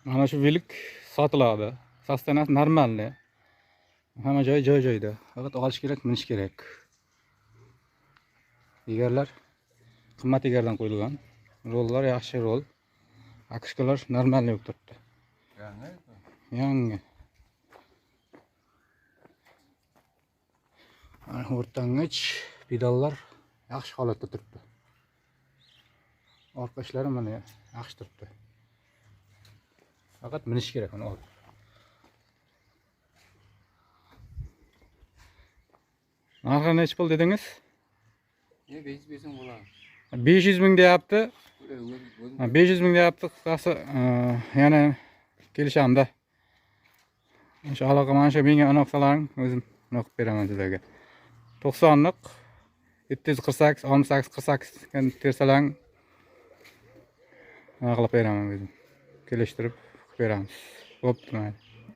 Mana shu velik sotiladi. Sostenasi normalniy. Hamma joyda. Faqat olish kerak, minish kerak. Egarlar qimmat egardan qo'yilgan. Rollar yaxshi rol. Akishkalar normalniy bo'lib turibdi. Yangi. O'rtang'ich pedallar yaxshi holatda turibdi. Orqa ishlari mana yaxshi turibdi. Faqat minish kerak uni olib. Narxi necha pul dedingiz? 500 ming bo'ladi. 500 ming deyapti. 500 ming deyapti. Qisqasi yana kelishamiz-da. Inshaalloh mana shu menga inoqsalaring, o'zim o'qib beraman sizlarga. 90lik 748 68 48 ga tersalaring nima qilib beraman o'zim. Kelishtirib beramiz. Bo'pti mayli.